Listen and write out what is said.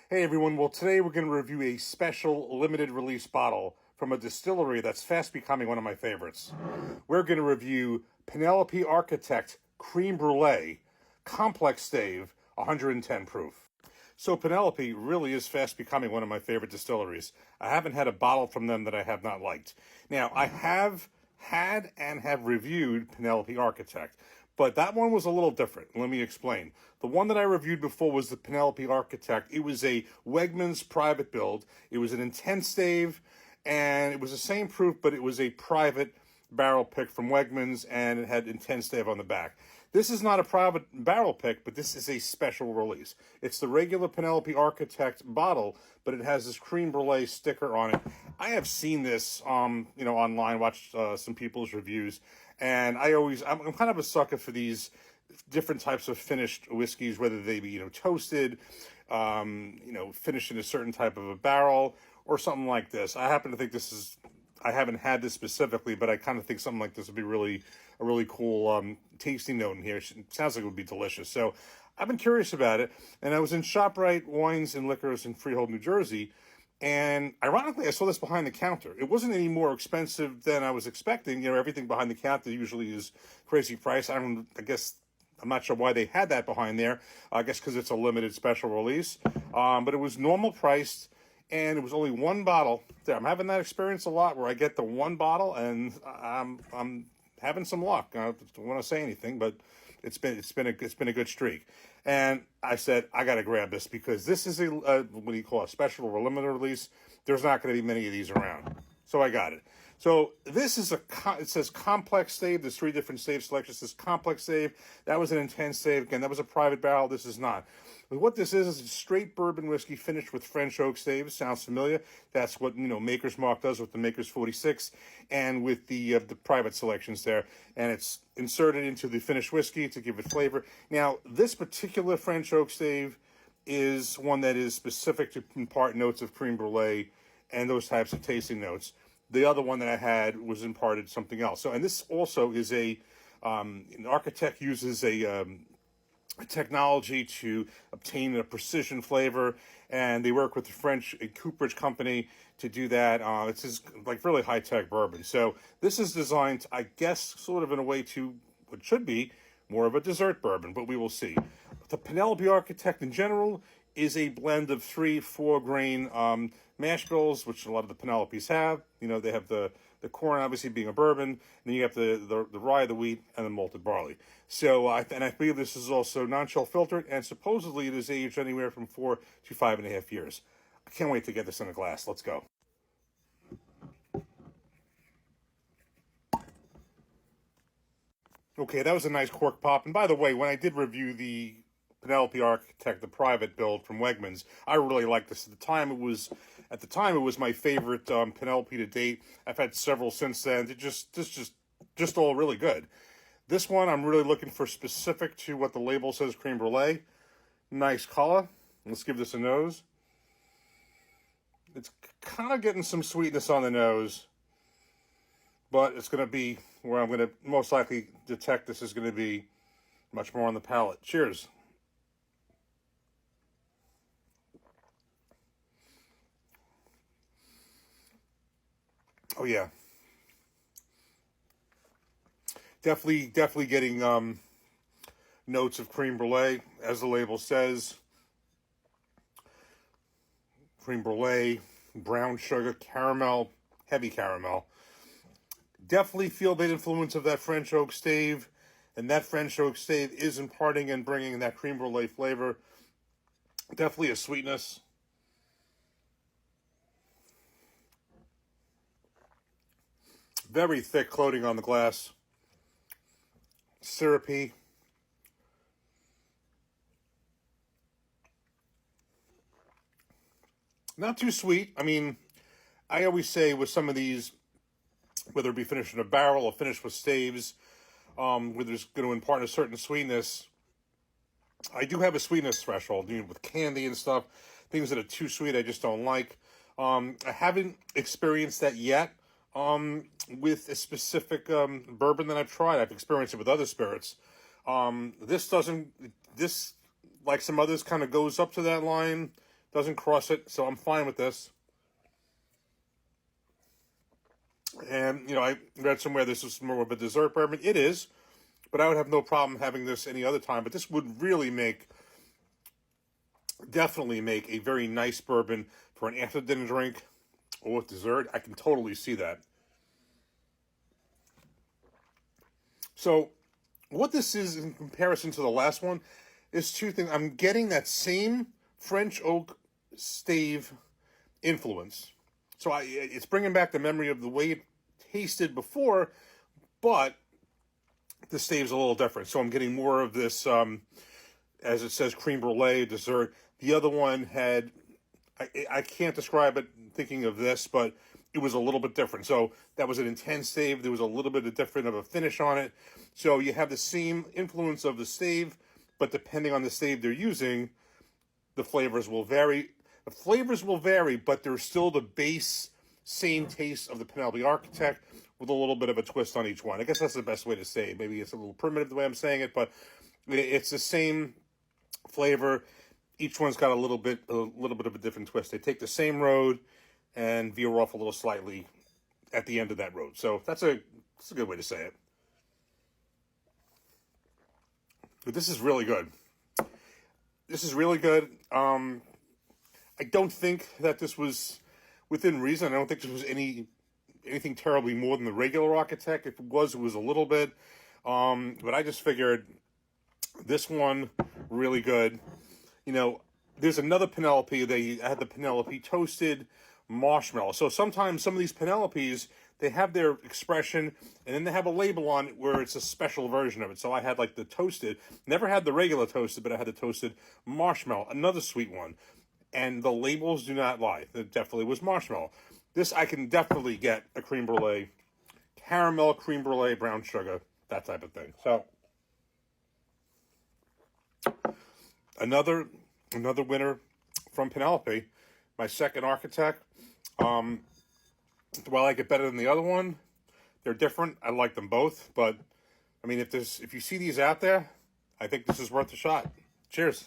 Hey everyone, well today we're going to review a special limited release bottle from a distillery that's fast becoming one of my favorites. We're going to review Penelope Architect Creme Brulee Complex Stave 110 proof. So Penelope really is fast becoming one of my favorite distilleries. I haven't had a bottle from them that I have not liked. Now, I have had and have reviewed Penelope Architect, but that one was a little different. Let me explain. The one that I reviewed before was the Penelope Architect. It was a Wegmans private build. It was an intense stave, and it was the same proof, but it was a private barrel pick from Wegmans, and it had intense stave on the back. This is not a private barrel pick, but this is a special release. It's the regular Penelope Architect bottle, but it has this creme brulee sticker on it. I have seen this, online, watched some people's reviews, and I'm kind of a sucker for these different types of finished whiskeys, whether they be, toasted, finished in a certain type of a barrel or something like this. I happen to think I haven't had this specifically, but I kind of think something like this would be a really cool tasting note in here. It sounds like it would be delicious. So I've been curious about it, and I was in ShopRite Wines and Liquors in Freehold, New Jersey, and ironically, I saw this behind the counter. It wasn't any more expensive than I was expecting. Everything behind the counter usually is crazy price. I'm not sure why they had that behind there. I guess because it's a limited special release. But it was normal priced, and it was only one bottle. There, I'm having that experience a lot where I get the one bottle, and I'm having some luck. I don't want to say anything, but it's been a good streak. And I said I got to grab this because this is a special or limited release. There's not going to be many of these around, so I got it. So this is it says complex stave. There's 3 different stave selections. This complex stave, that was an intense stave. Again, that was a private barrel. This is not. But what this is straight bourbon whiskey finished with French oak staves. Sounds familiar. That's what, Maker's Mark does with the Maker's 46 and with the private selections there. And it's inserted into the finished whiskey to give it flavor. Now, this particular French oak stave is one that is specific to impart notes of creme brulee and those types of tasting notes. The other one that I had was imparted something else. So, and this also is an Architect uses a technology to obtain a precision flavor, and they work with the French cooperage company to do that. It's just like really high-tech bourbon. So this is designed, I guess, sort of in a way to what should be more of a dessert bourbon, but we will see. The Penelope Architect in general is a blend of 3-4 grain mash bills, which a lot of the Penelopes have. They have the corn obviously being a bourbon, and then you have the rye, the wheat, and the malted barley. So I believe this is also non-chill filtered, and supposedly it is aged anywhere from 4 to 5.5 years. I can't wait to get this in a glass. Let's go. Okay, that was a nice cork pop. And by the way, when I did review the Penelope Architect, the private build from Wegmans, I really liked this. At the time, it was my favorite Penelope to date. I've had several since then. Just all really good. This one, I'm really looking for specific to what the label says, creme brulee. Nice color. Let's give this a nose. It's kind of getting some sweetness on the nose, but it's going to be where I'm going to most likely detect this is going to be much more on the palate. Cheers. Oh yeah, definitely getting notes of creme brulee, as the label says. Creme brulee, brown sugar, caramel, heavy caramel. Definitely feel the influence of that French oak stave, and that French oak stave is imparting and bringing that creme brulee flavor. Definitely a sweetness. Very thick coating on the glass. Syrupy. Not too sweet. I mean, I always say with some of these, whether it be finished in a barrel or finished with staves, where there's going to impart a certain sweetness, I do have a sweetness threshold, with candy and stuff. Things that are too sweet, I just don't like. I haven't experienced that yet. With a specific bourbon that I've tried. I've experienced it with other spirits. This, like some others, kind of goes up to that line. Doesn't cross it, so I'm fine with this. And, I read somewhere this is more of a dessert bourbon. It is, but I would have no problem having this any other time. But this would really definitely make a very nice bourbon for an after dinner drink or with dessert. I can totally see that. So what this is in comparison to the last one is two things. I'm getting that same French oak stave influence. So it's bringing back the memory of the way it tasted before, but the stave's a little different. So I'm getting more of this, as it says, creme brulee dessert. The other one had, I can't describe it thinking of this, but it was a little bit different. So that was an intense stave. There was a little bit of different of a finish on it. So you have the same influence of the stave, but depending on the stave they're using, the flavors will vary. The flavors will vary, but there's still the base same taste of the Penelope Architect with a little bit of a twist on each one. I guess that's the best way to say it. Maybe it's a little primitive the way I'm saying it, but it's the same flavor. Each one's got a little bit of a different twist. They take the same road and veer off a little slightly at the end of that road. So that's a good way to say it. But this is really good. This is really good. I don't think that this was within reason. I don't think this was anything terribly more than the regular Architect. If it was a little bit. But I just figured this one, really good. There's another Penelope. They had the Penelope Toasted Marshmallow. So sometimes some of these Penelopes, they have their expression, and then they have a label on it where it's a special version of it. So I had like the toasted, never had the regular toasted, but I had the toasted marshmallow, another sweet one. And the labels do not lie. It definitely was marshmallow. This I can definitely get a creme brulee, caramel, creme brulee, brown sugar, that type of thing. So another from Penelope, my second Architect. Do I like it better than the other one? They're different. I like them both, but I mean, if you see these out there, I think this is worth a shot. Cheers.